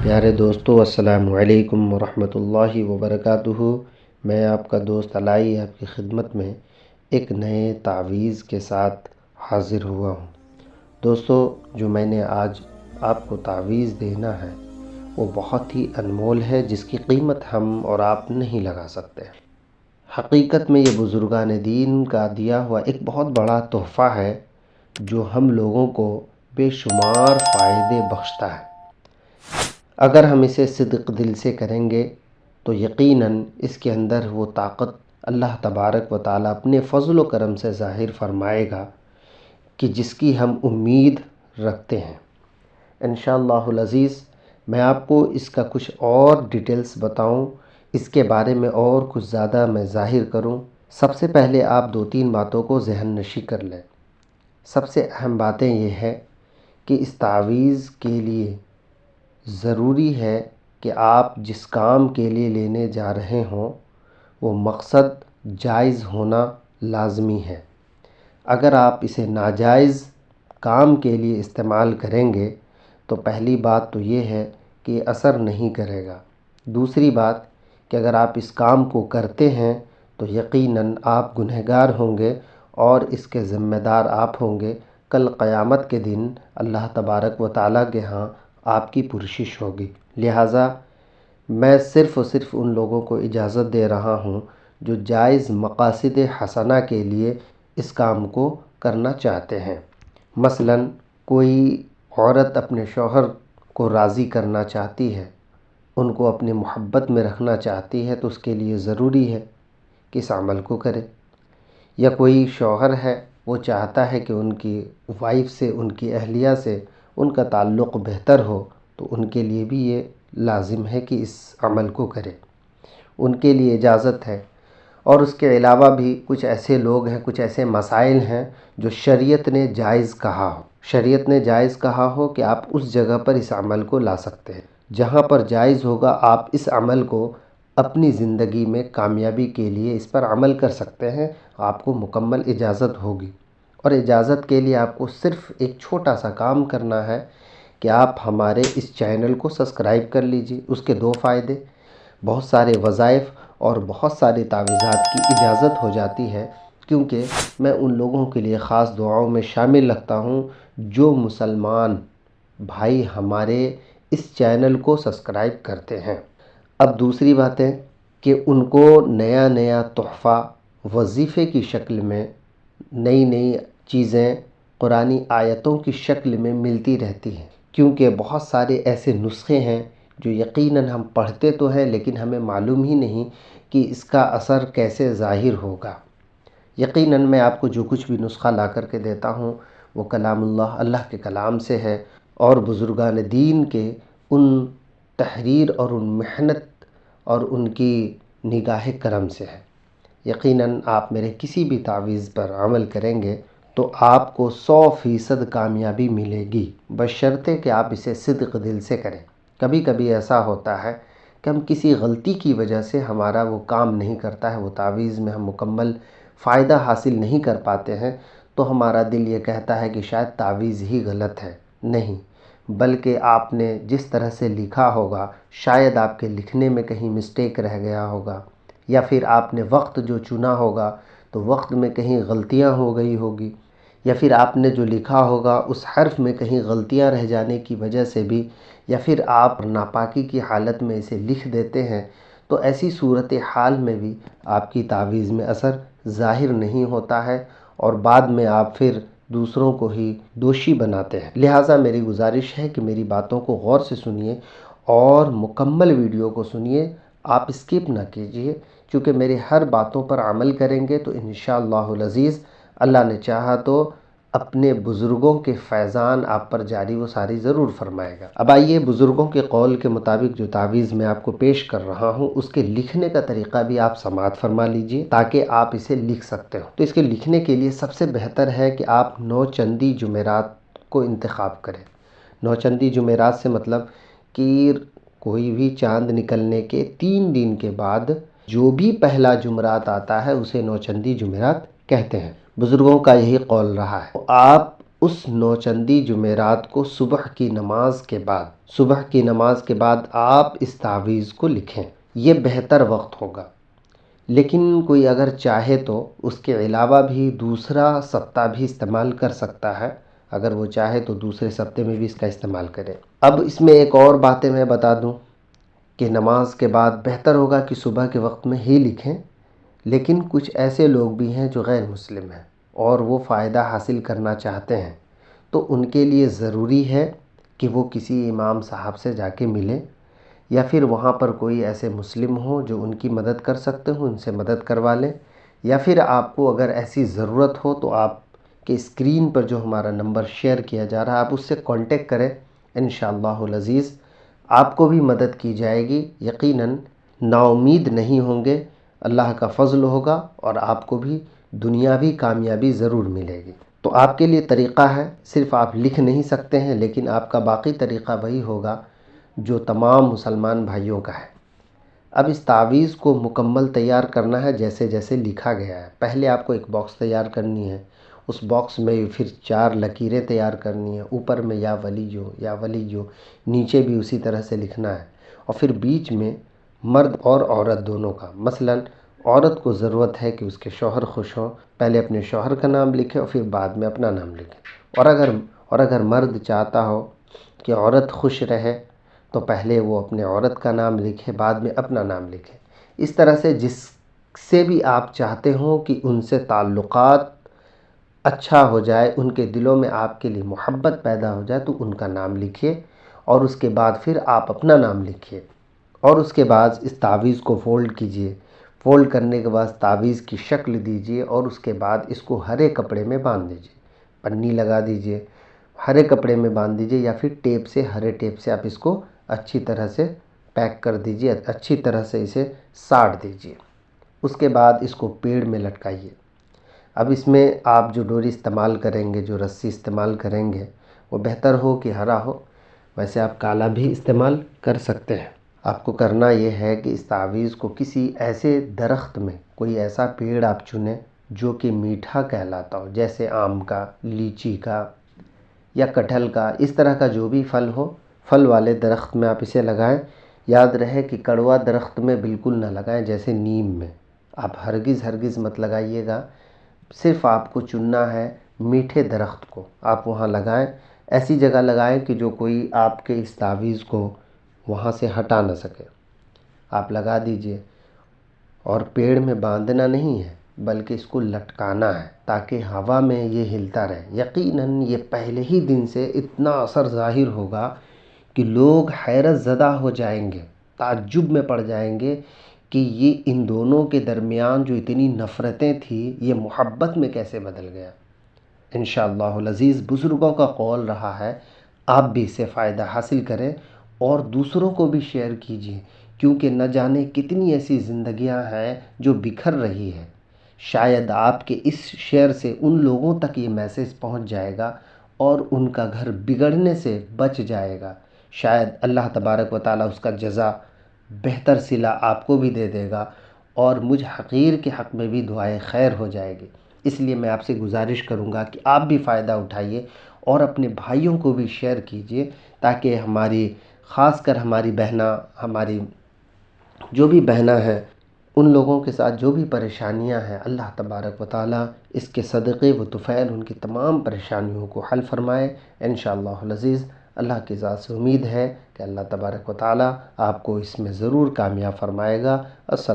پیارے دوستو، السلام علیکم ورحمۃ اللہ وبرکاتہ۔ میں آپ کا دوست علائی آپ کی خدمت میں ایک نئے تعویذ کے ساتھ حاضر ہوا ہوں۔ دوستو، جو میں نے آج آپ کو تعویذ دینا ہے وہ بہت ہی انمول ہے، جس کی قیمت ہم اور آپ نہیں لگا سکتے۔ حقیقت میں یہ بزرگان دین کا دیا ہوا ایک بہت بڑا تحفہ ہے جو ہم لوگوں کو بے شمار فائدے بخشتا ہے۔ اگر ہم اسے صدق دل سے کریں گے تو یقیناً اس کے اندر وہ طاقت اللہ تبارک و تعالیٰ اپنے فضل و کرم سے ظاہر فرمائے گا کہ جس کی ہم امید رکھتے ہیں۔ انشاءاللہ العزیز میں آپ کو اس کا کچھ اور ڈیٹیلز بتاؤں، اس کے بارے میں اور کچھ زیادہ میں ظاہر کروں۔ سب سے پہلے آپ 2-3 باتوں کو ذہن نشی کر لیں۔ سب سے اہم باتیں یہ ہے کہ اس تعویذ کے لیے ضروری ہے کہ آپ جس کام کے لیے لینے جا رہے ہوں وہ مقصد جائز ہونا لازمی ہے۔ اگر آپ اسے ناجائز کام کے لیے استعمال کریں گے تو پہلی بات تو یہ ہے کہ یہ اثر نہیں کرے گا۔ دوسری بات کہ اگر آپ اس کام کو کرتے ہیں تو یقیناً آپ گنہگار ہوں گے اور اس کے ذمہ دار آپ ہوں گے۔ کل قیامت کے دن اللہ تبارک و تعالیٰ کے ہاں آپ کی پرسش ہوگی۔ لہٰذا میں صرف ان لوگوں کو اجازت دے رہا ہوں جو جائز مقاصد حسنہ کے لیے اس کام کو کرنا چاہتے ہیں۔ مثلاً کوئی عورت اپنے شوہر کو راضی کرنا چاہتی ہے، ان کو اپنی محبت میں رکھنا چاہتی ہے، تو اس کے لیے ضروری ہے کہ اس عمل کو کرے۔ یا کوئی شوہر ہے، وہ چاہتا ہے کہ ان کی وائف سے، ان کی اہلیہ سے ان کا تعلق بہتر ہو، تو ان کے لیے بھی یہ لازم ہے کہ اس عمل کو کرے، ان کے لیے اجازت ہے۔ اور اس کے علاوہ بھی کچھ ایسے لوگ ہیں، کچھ ایسے مسائل ہیں جو شریعت نے جائز کہا ہو، شریعت نے جائز کہا ہو کہ آپ اس جگہ پر اس عمل کو لا سکتے ہیں۔ جہاں پر جائز ہوگا آپ اس عمل کو اپنی زندگی میں کامیابی کے لیے اس پر عمل کر سکتے ہیں، آپ کو مکمل اجازت ہوگی۔ اور اجازت کے لیے آپ کو صرف ایک چھوٹا سا کام کرنا ہے کہ آپ ہمارے اس چینل کو سبسکرائب کر لیجئے۔ اس کے 2 فائدے، بہت سارے وظائف اور بہت سارے تعویذات کی اجازت ہو جاتی ہے، کیونکہ میں ان لوگوں کے لیے خاص دعاؤں میں شامل رکھتا ہوں جو مسلمان بھائی ہمارے اس چینل کو سبسکرائب کرتے ہیں۔ اب دوسری بات ہے کہ ان کو نیا تحفہ وظیفے کی شکل میں، نئی چیزیں قرآنی آیتوں کی شکل میں ملتی رہتی ہیں، کیونکہ بہت سارے ایسے نسخے ہیں جو یقیناً ہم پڑھتے تو ہیں لیکن ہمیں معلوم ہی نہیں کہ اس کا اثر کیسے ظاہر ہوگا۔ یقیناً میں آپ کو جو کچھ بھی نسخہ لا کر کے دیتا ہوں وہ کلام اللہ کے کلام سے ہے اور بزرگان دین کے ان تحریر اور ان محنت اور ان کی نگاہ کرم سے ہے۔ یقیناً آپ میرے کسی بھی تعویذ پر عمل کریں گے تو آپ کو 100% کامیابی ملے گی، بشرطے کہ آپ اسے صدق دل سے کریں۔ کبھی کبھی ایسا ہوتا ہے کہ ہم کسی غلطی کی وجہ سے ہمارا وہ کام نہیں کرتا ہے، وہ تعویذ میں ہم مکمل فائدہ حاصل نہیں کر پاتے ہیں، تو ہمارا دل یہ کہتا ہے کہ شاید تعویذ ہی غلط ہے۔ نہیں، بلکہ آپ نے جس طرح سے لکھا ہوگا شاید آپ کے لکھنے میں کہیں مسٹیک رہ گیا ہوگا، یا پھر آپ نے وقت جو چنا ہوگا تو وقت میں کہیں غلطیاں ہو گئی ہوگی، یا پھر آپ نے جو لکھا ہوگا اس حرف میں کہیں غلطیاں رہ جانے کی وجہ سے بھی، یا پھر آپ ناپاکی کی حالت میں اسے لکھ دیتے ہیں، تو ایسی صورتحال میں بھی آپ کی تعویذ میں اثر ظاہر نہیں ہوتا ہے اور بعد میں آپ پھر دوسروں کو ہی دوشی بناتے ہیں۔ لہٰذا میری گزارش ہے کہ میری باتوں کو غور سے سنیے اور مکمل ویڈیو کو سنیے، آپ اسکپ نہ کیجیے، کیونکہ میری ہر باتوں پر عمل کریں گے تو انشاءاللہ العزیز اللہ نے چاہا تو اپنے بزرگوں کے فیضان آپ پر جاری و ساری ضرور فرمائے گا۔ اب آئیے بزرگوں کے قول کے مطابق جو تعویذ میں آپ کو پیش کر رہا ہوں اس کے لکھنے کا طریقہ بھی آپ سماعت فرما لیجئے تاکہ آپ اسے لکھ سکتے ہو۔ تو اس کے لکھنے کے لیے سب سے بہتر ہے کہ آپ 9 چندی جمعرات کو انتخاب کریں۔ 9 چندی جمعرات سے مطلب کہ کوئی بھی چاند نکلنے کے 3 دن کے بعد جو بھی پہلا جمعرات آتا ہے اسے 9 چندی جمعرات کہتے ہیں۔ بزرگوں کا یہی قول رہا ہے۔ آپ اس نوچندی جمعرات کو صبح کی نماز کے بعد آپ اس تعویذ کو لکھیں، یہ بہتر وقت ہوگا۔ لیکن کوئی اگر چاہے تو اس کے علاوہ بھی دوسرا سبتہ بھی استعمال کر سکتا ہے، اگر وہ چاہے تو دوسرے سبتے میں بھی اس کا استعمال کرے۔ اب اس میں ایک اور باتیں میں بتا دوں کہ نماز کے بعد بہتر ہوگا کہ صبح کے وقت میں ہی لکھیں، لیکن کچھ ایسے لوگ بھی ہیں جو غیر مسلم ہیں اور وہ فائدہ حاصل کرنا چاہتے ہیں، تو ان کے لیے ضروری ہے کہ وہ کسی امام صاحب سے جا کے ملیں، یا پھر وہاں پر کوئی ایسے مسلم ہوں جو ان کی مدد کر سکتے ہوں، ان سے مدد کروا لیں، یا پھر آپ کو اگر ایسی ضرورت ہو تو آپ کے اسکرین پر جو ہمارا نمبر شیئر کیا جا رہا ہے آپ اس سے کانٹیکٹ کریں، انشاءاللہ العزیز آپ کو بھی مدد کی جائے گی۔ یقیناً نا امید نہیں ہوں گے، اللہ کا فضل ہوگا اور آپ کو بھی دنیاوی کامیابی ضرور ملے گی۔ تو آپ کے لیے طریقہ ہے، صرف آپ لکھ نہیں سکتے ہیں، لیکن آپ کا باقی طریقہ وہی ہوگا جو تمام مسلمان بھائیوں کا ہے۔ اب اس تعویذ کو مکمل تیار کرنا ہے جیسے جیسے لکھا گیا ہے۔ پہلے آپ کو ایک باکس تیار کرنی ہے، اس باکس میں پھر 4 لکیریں تیار کرنی ہیں، اوپر میں یا ولی، نیچے بھی اسی طرح سے لکھنا ہے، اور پھر بیچ میں مرد اور عورت دونوں کا۔ مثلا عورت کو ضرورت ہے کہ اس کے شوہر خوش ہوں، پہلے اپنے شوہر کا نام لکھے اور پھر بعد میں اپنا نام لکھے، اور اگر مرد چاہتا ہو کہ عورت خوش رہے تو پہلے وہ اپنے عورت کا نام لکھے، بعد میں اپنا نام لکھے۔ اس طرح سے جس سے بھی آپ چاہتے ہوں کہ ان سے تعلقات اچھا ہو جائے، ان کے دلوں میں آپ کے لیے محبت پیدا ہو جائے، تو ان کا نام لکھیے، اور اس کے بعد پھر آپ اپنا نام لکھیے، اور اس کے بعد اس تعویذ کو فولڈ کیجئے۔ فولڈ کرنے کے بعد تعویذ کی شکل دیجئے، اور اس کے بعد اس کو ہرے کپڑے میں باندھ دیجئے، پنی لگا دیجئے، ہرے کپڑے میں باندھ دیجئے، یا پھر ہرے ٹیپ سے آپ اس کو اچھی طرح سے پیک کر دیجئے، اچھی طرح سے اسے ساڑ دیجئے۔ اس کے بعد اس کو پیڑ میں لٹکائیے۔ اب اس میں آپ جو ڈوری استعمال کریں گے، جو رسی استعمال کریں گے، وہ بہتر ہو کہ ہرا ہو، ویسے آپ کالا بھی استعمال کر سکتے ہیں۔ آپ کو کرنا یہ ہے کہ اس تعویذ کو کسی ایسے درخت میں، کوئی ایسا پیڑ آپ چنیں جو کہ میٹھا کہلاتا ہو، جیسے آم کا، لیچی کا یا کٹہل کا، اس طرح کا جو بھی پھل ہو، پھل والے درخت میں آپ اسے لگائیں۔ یاد رہے کہ کڑوا درخت میں بالکل نہ لگائیں، جیسے نیم میں آپ ہرگز مت لگائیے گا۔ صرف آپ کو چننا ہے میٹھے درخت کو، آپ وہاں لگائیں، ایسی جگہ لگائیں کہ جو کوئی آپ کے اس تعویذ کو وہاں سے ہٹا نہ سکے۔ آپ لگا دیجئے، اور پیڑ میں باندھنا نہیں ہے بلکہ اس کو لٹکانا ہے تاکہ ہوا میں یہ ہلتا رہے۔ یقیناً یہ پہلے ہی دن سے اتنا اثر ظاہر ہوگا کہ لوگ حیرت زدہ ہو جائیں گے، تعجب میں پڑ جائیں گے کہ یہ ان دونوں کے درمیان جو اتنی نفرتیں تھیں، یہ محبت میں کیسے بدل گیا۔ انشاءاللہ العزیز بزرگوں کا قول رہا ہے، آپ بھی اس سے فائدہ حاصل کریں اور دوسروں کو بھی شیئر کیجیے، کیونکہ نہ جانے کتنی ایسی زندگیاں ہیں جو بکھر رہی ہیں۔ شاید آپ کے اس شیئر سے ان لوگوں تک یہ میسیج پہنچ جائے گا اور ان کا گھر بگڑنے سے بچ جائے گا۔ شاید اللہ تبارک و تعالیٰ اس کا جزا بہتر صلہ آپ کو بھی دے دے گا، اور مجھ حقیر کے حق میں بھی دعائے خیر ہو جائے گی۔ اس لیے میں آپ سے گزارش کروں گا کہ آپ بھی فائدہ اٹھائیے اور اپنے بھائیوں کو بھی شیئر کیجیے، تاکہ خاص کر ہماری ہماری جو بھی بہنیں ہیں، ان لوگوں کے ساتھ جو بھی پریشانیاں ہیں، اللہ تبارک و تعالیٰ اس کے صدقے و طفیل ان کی تمام پریشانیوں کو حل فرمائے انشاءاللہ العزیز۔ اللہ کی ذات سے امید ہے کہ اللہ تبارک و تعالیٰ آپ کو اس میں ضرور کامیاب فرمائے گا۔ السلام